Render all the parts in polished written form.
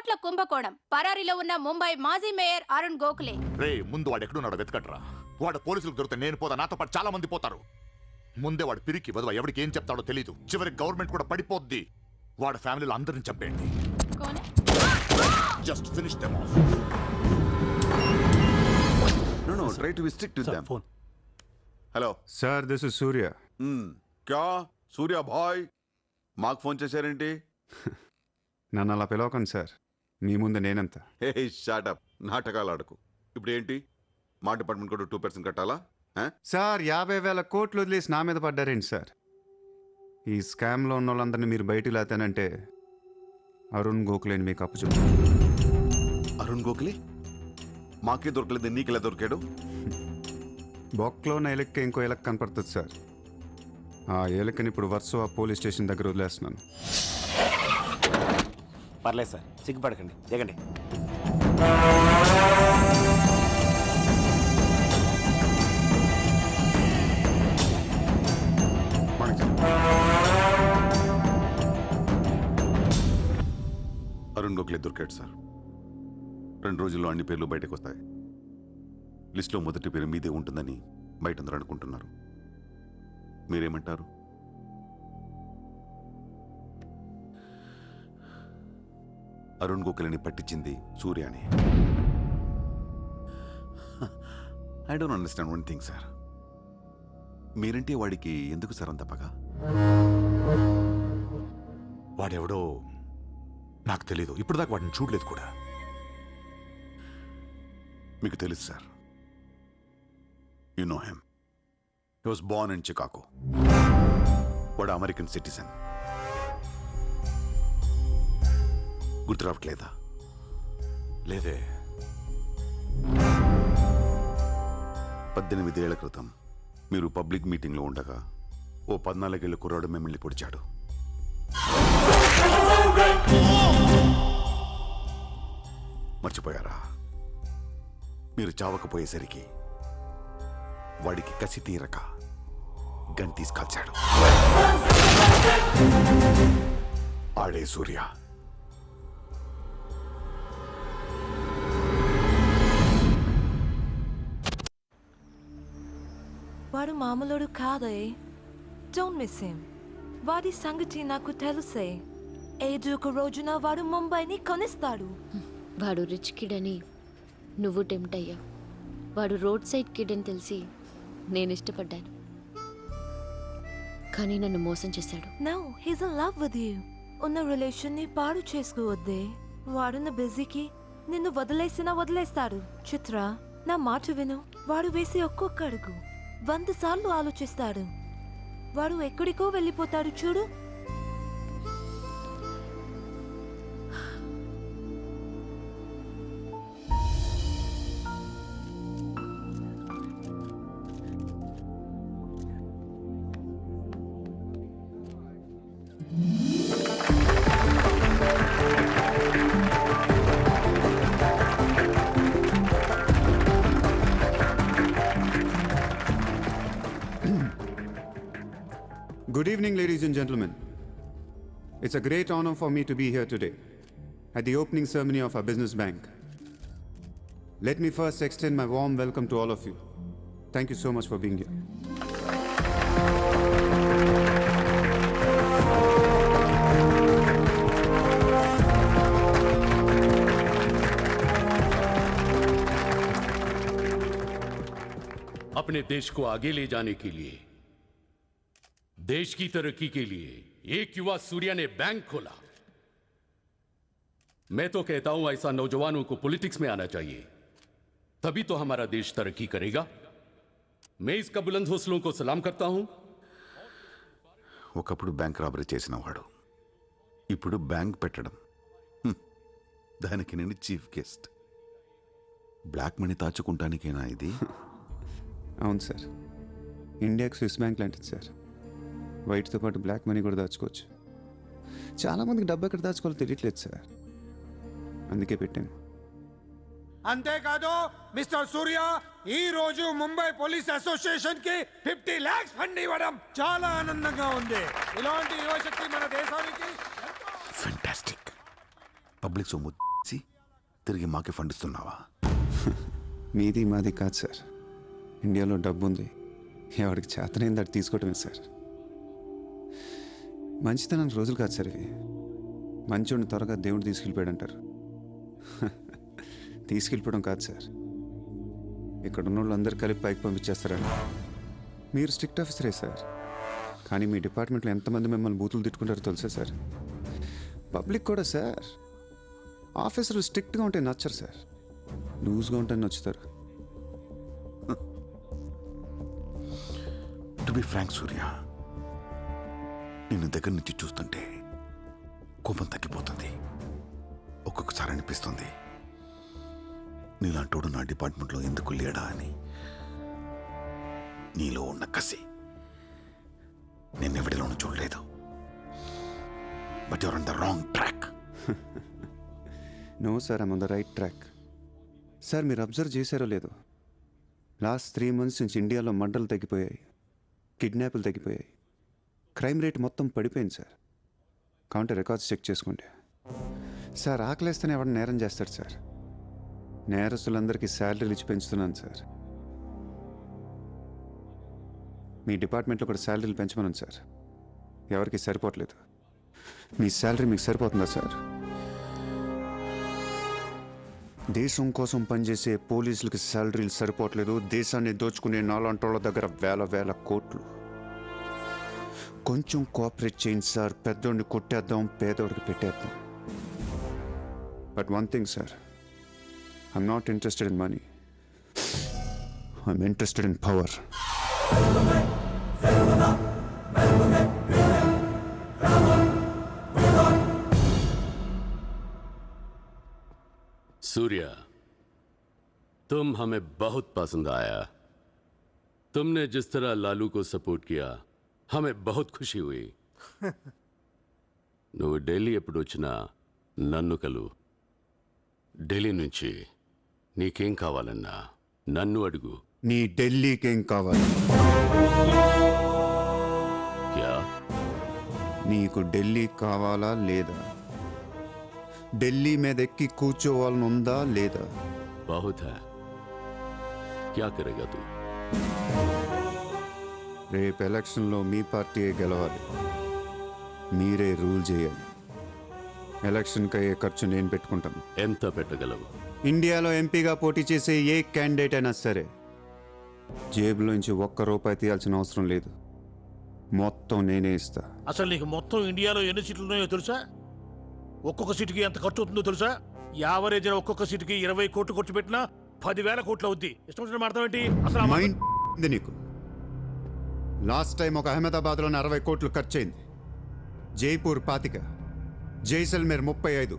కోట్ల కుంభకోణం. పరారీలో ఉన్న ముంబై మాజీ మేయర్ అరుణ్ గోఖలే. రే ముందు వాడు ఎక్కడున్నాడో వెతకట్రా. వాడు పోలీసులకు దొరికితే నేను పోతా, నాతో పాటు చాలా మంది పోతారు. ముందే వాడు పిరికి వదవ, ఎవరికి ఏం చెప్తాడో తెలీదు. చివరికి గవర్నమెంట్ కూడా పడిపోద్ది. వాడి ఫ్యామిలీలో అందరిని చంపేయండి. Just finish them of. No, try to be strict with them. Phone. Hello. Sir, this is Surya. क्या సూర్య బాయ్ మాకు ఫోన్ చేశారేంటి? నన్ను అలా పిలవకండి సార్, మీ ముందు నేనంత. హే షాటప్, నాటకాలు ఆడకు. ఇప్పుడు ఏంటి, మా డిపార్ట్మెంట్ కూడా 2% కట్టాలా? సార్ 50,000 కోట్లు వదిలేసి నా మీద పడ్డారేంటి సార్? ఈ స్కామ్లో ఉన్న వాళ్ళందరినీ మీరు బయటికి లేతానంటే అరుణ్ గోఖలేని మీకు అప్పు చెప్పు. అరుణ్ గోఖలే మాకే దొరకలేదు, నీకెలా దొరికాడు? బొక్కలో ఉన్న ఎలక్కి ఇంకో ఎలక్ కనపడుతుంది సార్. ఆ ఎలక్కని ఇప్పుడు వర్సోవా పోలీస్ స్టేషన్ దగ్గర వదిలేస్తున్నాను. పర్లేదు సార్, సిగ్గుపడకండి, దిగండి. అరుణ్ గోఖలే దొరికాడు సార్. 2 రోజుల్లో అన్ని పేర్లు బయటకు వస్తాయి. లిస్టులో మొదటి పేరు మీదే ఉంటుందని బయట అందరూ అనుకుంటున్నారు. మీరేమంటారు? అరుణ్ గోఖలేని పట్టించింది సూర్యాని. I don't understand one thing sir. మీరంటే వాడికి ఎందుకు సార్ అంత పగ? వాడెవడో నాకు తెలీదు, ఇప్పుడు దాకా వాడిని చూడలేదు కూడా. మీకు తెలుసు sir. You know him. He was Born in Chicago. వాడు అమెరికన్ సిటిజన్. గుర్తు రావట్లేదా? లేదే. 18 ఏళ్ల క్రితం మీరు పబ్లిక్ మీటింగ్లో ఉండగా ఓ 14 ఏళ్ల కుర్రాడు మిమ్మల్ని పొడిచాడు. మర్చిపోయారా? మీరు చావకపోయేసరికి వాడికి కసి తీరక గన్ తీసుకొచ్చాడు. ఆడే సూర్య. వాడు మామూలుడు కాదే. Don't miss him. వాడి సంగతి నాకు తెలుసే. ఏదో ఒక రోజున వాడు ముంబైని కొనిస్తాడు. వాడు రిచ్ కిడ్ అని నువ్వు టెంప్ట్ అయ్యా. వాడు రోడ్ సైడ్ కిడ్ అని తెలిసి నేను ఇష్టపడ్డాను, కానీ నన్ను మోసం చేశాడు. No, he's in love with you. ఉన్న రిలేషన్ ని పాడు చేసుకోవద్దే. వాడున్న బిజీకి నిన్ను వదిలేస్తాడు. చిత్ర, నా మాట విను. వాడు వేసి ఒక్కొక్క అడుగు 100 సార్లు ఆలోచిస్తాడు. వాడు ఎక్కడికో వెళ్ళిపోతాడు చూడు. Good evening, ladies and gentlemen. It's a great honor for me to be here today at the opening ceremony of our business bank. Let me first extend my warm welcome to all of you. Thank you so much for being here. अपने देश को आगे ले जाने के लिए, देश की तरक्की के लिए एक युवा सूर्या ने बैंक खोला. मैं तो कहता हूं ऐसा नौजवानों को पॉलिटिक्स में आना चाहिए, तभी तो हमारा देश तरक्की करेगा. मैं इसका बुलंद हौसलों को सलाम करता हूं. ఒకప్పుడు బ్యాంక్ రాబరీ చేసిన వాడు ఇప్పుడు బ్యాంక్ పెట్టడం, దానికి నేను చీఫ్ గెస్ట్. బ్లాక్ మనీ దాచుకుంటానికేనా ఇది? అవును సార్, ఇండియాకి స్విస్ బ్యాంక్ లాంటిది సార్. వైట్తో పాటు బ్లాక్ మనీ కూడా దాచుకోవచ్చు. చాలామందికి డబ్బు ఎక్కడ దాచుకోవాలో తెలియట్లేదు సార్, అందుకే పెట్టాను. అంతేకాదు మిస్టర్ సూర్య, ఈ రోజు ముంబై పోలీస్ అసోసియేషన్ కి 50 lakhs ఫండ్ ఇవ్వడం చాలా ఆనందంగా ఉంది. ఇలాంటి యువశక్తి మన దేశానికి ఫెంటాస్టిక్. పబ్లిక్ సొమ్ము తిరిగి మాకే ఫండ్ ఇస్తున్నావా? మీది మాది కాదు సార్. ఇండియాలో డబ్బు ఉంది, ఎవరికి చేతనైంది అది తీసుకోవటమే సార్. మంచితనానికి రోజులు కాదు సార్ ఇవి. మంచోడిని త్వరగా దేవుడు తీసుకెళ్ళిపోయాడు అంటారు. తీసుకెళ్ళిపోవడం కాదు సార్, ఇక్కడ ఉన్న వాళ్ళు అందరు కలిపి పైకి పంపించేస్తారండి. మీరు స్ట్రిక్ట్ ఆఫీసరే సార్, కానీ మీ డిపార్ట్మెంట్లో ఎంతమంది మిమ్మల్ని బూతులు తిట్టుకుంటారో తెలుసా సార్? పబ్లిక్ కూడా సార్. ఆఫీసర్లు స్ట్రిక్ట్గా ఉంటే నచ్చరు సార్, లూజ్గా ఉంటే నచ్చుతారు. టు బి ఫ్రాంక్ సూర్య, నిన్ను దగ్గర నుంచి చూస్తుంటే కోపం తగ్గిపోతుంది. ఒక్కొక్కసారి అనిపిస్తుంది నీలాంటోడు నా డిపార్ట్మెంట్లో ఎందుకు లేడా అని. నీలో ఉన్న కసి నేనెవడిలోనూ చూడలేదు. But your on the wrong track. No sir, I'm on the right track. Sir మీరు అబ్జర్వ్ చేశారో లేదో, లాస్ట్ 3 months నుంచి ఇండియాలో మర్డర్లు తగ్గిపోయాయి, కిడ్నాపులు తగ్గిపోయాయి, క్రైమ్ రేట్ మొత్తం పడిపోయింది సార్. కౌంటర్ రికార్డ్స్ చెక్ చేసుకోండి సార్. ఆకలేస్తేనే ఎవరు నేరం చేస్తాడు సార్? నేరస్తులందరికీ శాలరీలు ఇచ్చి పెంచుతున్నాను సార్. మీ డిపార్ట్మెంట్లో కూడా శాలరీలు పెంచమన్నాను సార్, ఎవరికి సరిపోవట్లేదు. మీ శాలరీ మీకు సరిపోతుందా సార్? దేశం కోసం పనిచేసే పోలీసులకి శాలరీలు సరిపోవట్లేదు, దేశాన్ని దోచుకునే నాలాంటోళ్ళ దగ్గర వేల వేల కోట్లు. కొంచెం కోఆపరేట్ చేయండి సార్, పెద్దోడిని కొట్టేద్దాం, పేదోడికి పెట్టేద్దాం. But one thing sir, I'm not interested in money, I'm interested in power. Surya, तुम हमें बहुत पसंद आया. तुमने जिस तरह लालू को सपोर्ट किया हमें बहुत खुशी हुई. నువ్వు ఢిల్లీ ఎప్పుడు వచ్చినా నన్ను కలు. ఢిల్లీ నుంచి నీకేం కావాలన్నా నన్ను అడుగు. నీ ఢిల్లీకేం కావాలి? క్యా? నీకు ఢిల్లీ కావాలా లేదా? ఢిల్లీ మీద ఎక్కి కూర్చోవాలని ఉందా లేదా? बहुत है. क्या करेगा तू? రేపు ఎలక్షన్లో మీ పార్టీయే గెలవాలి, మీరే రూల్ చేయాలి. ఎలక్షన్కి అయ్యే ఖర్చు నేను పెట్టుకుంటాను. ఎంత పెట్టగలవు? ఇండియాలో ఎంపీగా పోటీ చేసే ఏ క్యాండిడేట్ అయినా సరే జేబులోంచి ₹1 తీయాల్సిన అవసరం లేదు, మొత్తం నేనే ఇస్తా. అసలు నీకు మొత్తం ఇండియాలో ఎన్ని సీట్లు ఉన్నాయో తెలుసా? ఒక్కొక్క సీటుకి ఎంత ఖర్చు అవుతుందో తెలుసా? యావరేజ్న ఒక్కొక్క సీటుకి 20 కోట్లు ఖర్చు పెట్టినా 10,000 కోట్లు అవుద్ది. ఇష్టం వచ్చిన మాట్లాడేంటి అసలు? మైండ్ ఉంది నీకు? లాస్ట్ టైం ఒక అహ్మదాబాద్లోనే 60 కోట్లు ఖర్చు అయింది, జైపూర్ 25, జైసల్మేర్ 35,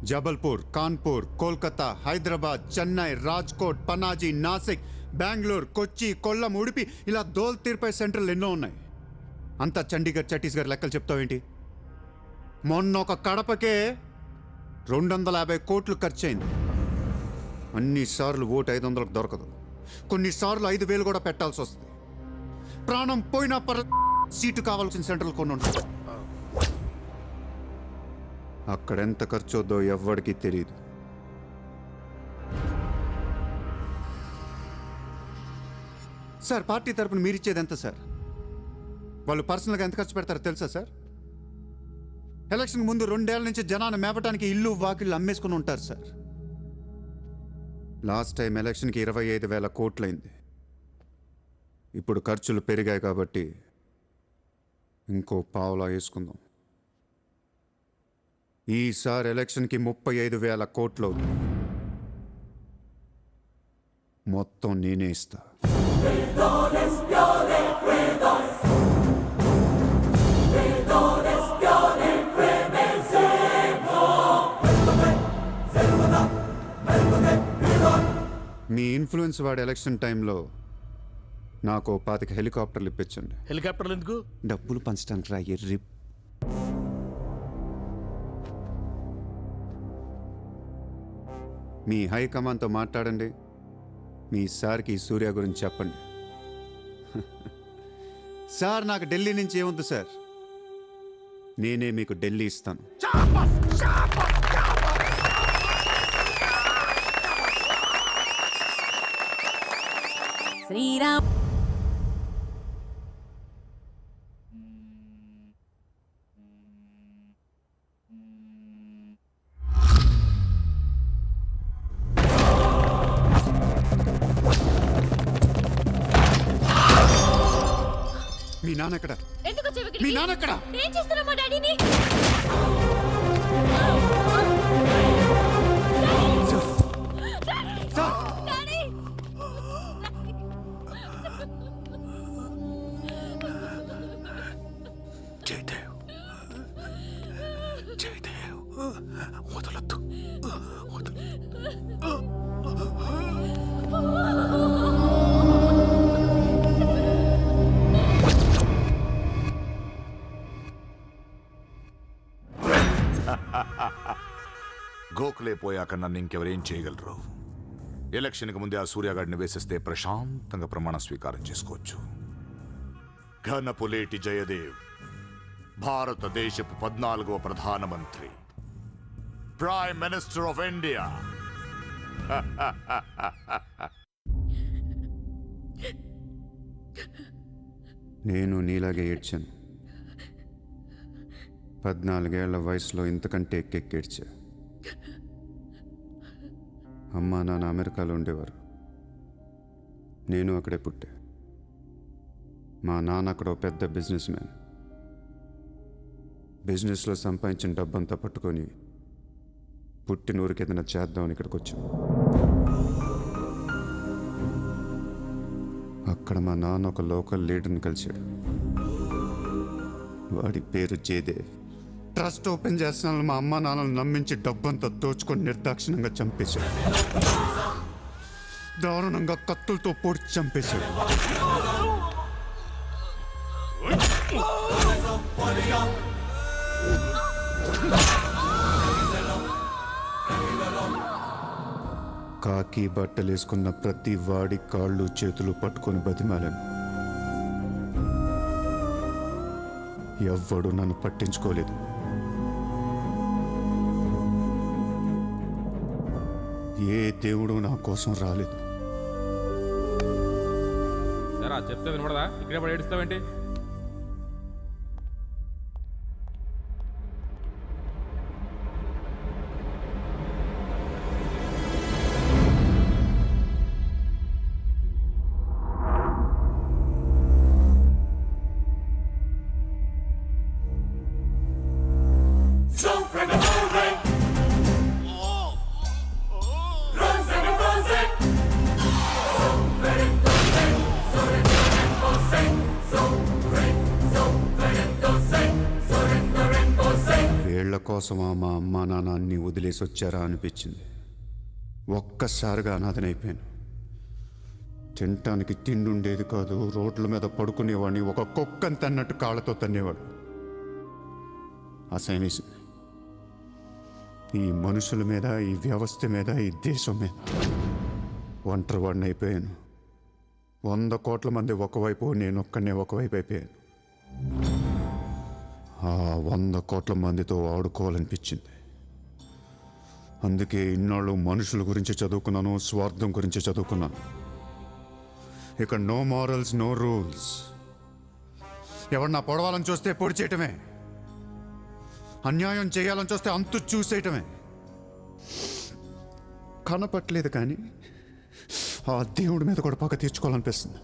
జబల్పూర్, కాన్పూర్, కోల్కతా, హైదరాబాద్, చెన్నై, రాజ్కోట్, పనాజీ, నాసిక్, బెంగళూరు, కొచ్చి, కొల్లం, ఉడిపి, ఇలా దోల్ తీర్పై సెంటర్లు ఎన్నో ఉన్నాయి. అంతా చండీగఢ్, ఛత్తీస్గఢ్ లెక్కలు చెప్తావేంటి? మొన్న ఒక కడపకే 250 కోట్లు ఖర్చు అయింది. అన్నిసార్లు ఓటు 500కు దొరకదు, కొన్నిసార్లు 5,000 కూడా పెట్టాల్సి వస్తుంది. ప్రాణం పోయినా సీటు కావాల్సిన సెంటర్లు కొన్ని ఉంటాయి. అక్కడెంత ఖర్చు అవుద్దో ఎవ్వడికి తెలియదు. సార్ పార్టీ తరపున మీరిచ్చేది ఎంత సార్? వాళ్ళు పర్సనల్గా ఎంత ఖర్చు పెడతారో తెలుసా సార్? ఎలక్షన్ ముందు 2 ఏళ్ల నుంచి జనాన్ని మేపటానికి ఇల్లు వాకిళ్ళు అమ్మేసుకుని ఉంటారు సార్. లాస్ట్ టైం ఎలక్షన్కి 25,000 కోట్లయింది. ఇప్పుడు ఖర్చులు పెరిగాయి కాబట్టి ఇంకో పావులా వేసుకుందాం. ఈసారి ఎలక్షన్కి 35,000 కోట్లు అవుతుంది, మొత్తం నేనే ఇస్తా. మీ ఇన్ఫ్లుయెన్స్ వాడే ఎలక్షన్ టైంలో నాకు 25 హెలికాప్టర్లు ఇప్పించండి. హెలికాప్టర్లు ఎందుకు? డబ్బులు పంచడానికి రా ఎర్రి. మీ హైకమాండ్తో మాట్లాడండి, మీ సార్కి సూర్య గురించి చెప్పండి. సార్ నాకు ఢిల్లీ నుంచి ఏమొద్దు సార్, నేనే మీకు ఢిల్లీ ఇస్తాను. శ్రీరామ్ మీ నాన్న ఎక్కడ? ఎందుకు వచ్చావు ఇక్కడికి? మీ నాన్న ఎక్కడ? ఏం చేస్తున్నావు మా డాడీని? డాడీ! జయదేవ్ జయదేవ్ వదలొద్దు గోఖలే పోయాక నన్ను ఇంకెవరేం చేయగలరు? ఎలక్షన్కి ముందే ఆ సూర్యగాడిని వేసేస్తే ప్రశాంతంగా ప్రమాణ స్వీకారం చేసుకోవచ్చు. ఘనపులేటి జయదేవ్ భారతదేశపు 14వ ప్రధానమంత్రి, ప్రైమ్ మినిస్టర్ ఆఫ్ ఇండియా. నేను నీలాగే ఏడ్చాను. 14 ఏళ్ల వయసులో ఇంతకంటే ఎక్కెక్కేడ్చా. అమ్మా నాన్న అమెరికాలో ఉండేవారు. నేను అక్కడే పుట్టా. మా నాన్న అక్కడ ఓ పెద్ద బిజినెస్ మ్యాన్. బిజినెస్లో సంపాదించిన డబ్బంతా పట్టుకొని పుట్టిన ఊరికి ఏదైనా చేద్దామని ఇక్కడికి వచ్చాం. అక్కడ మా నాన్న ఒక లోకల్ లీడర్ని కలిశాడు. వాడి పేరు జయదేవ్. ట్రస్ట్ ఓపెన్ చేస్తున్నాను మా అమ్మ నాన్నలు నమ్మించి డబ్బంతా దోచుకొని నిర్దాక్షిణ్యంగా చంపేశాడు. దారుణంగా కత్తులతో పొడిచి చంపేశాడు. కాకి బట్టలేసుకున్న ప్రతి వాడి కాళ్ళు చేతులు పట్టుకొని బతిమాలను. ఎవ్వడు నన్ను పట్టించుకోలేదు. ఏ దేవుడు నా కోసం రాలేదు. చెప్తే వినపడదా? ఇక్కడే పడి ఏడుస్తావేంటి? వీళ్ల కోసమా మా అమ్మా నాన్న అన్ని వదిలేసి వచ్చారా అనిపించింది. ఒక్కసారిగా అనాథనైపోయాను. తినటానికి తిండి ఉండేది కాదు. రోడ్ల మీద పడుకునేవాడిని. ఒక కుక్కని తన్నట్టు కాళ్ళతో తన్నేవాడు. అసహ్యం వేసింది. ఈ మనుషుల మీద, ఈ వ్యవస్థ మీద, ఈ దేశం మీద ఒంటరివాడిని అయిపోయాను. 100 కోట్ల మంది ఒకవైపు, నేను ఒక్కనే ఒకవైపు అయిపోయాను. ఆ 100 కోట్ల మందితో ఆడుకోవాలనిపించింది. అందుకే ఇన్నాళ్ళు మనుషుల గురించి చదువుకున్నాను, స్వార్థం గురించి చదువుకున్నాను. ఇక నో మారల్స్, నో రూల్స్. ఎవరన్నా పొడవాలని చూస్తే పొడి చేయటమే, అన్యాయం చేయాలని చూస్తే అంతు చూసేయటమే. కనపట్లేదు కానీ ఆ దేవుడి మీద కూడా పగ తీర్చుకోవాలనిపిస్తుంది.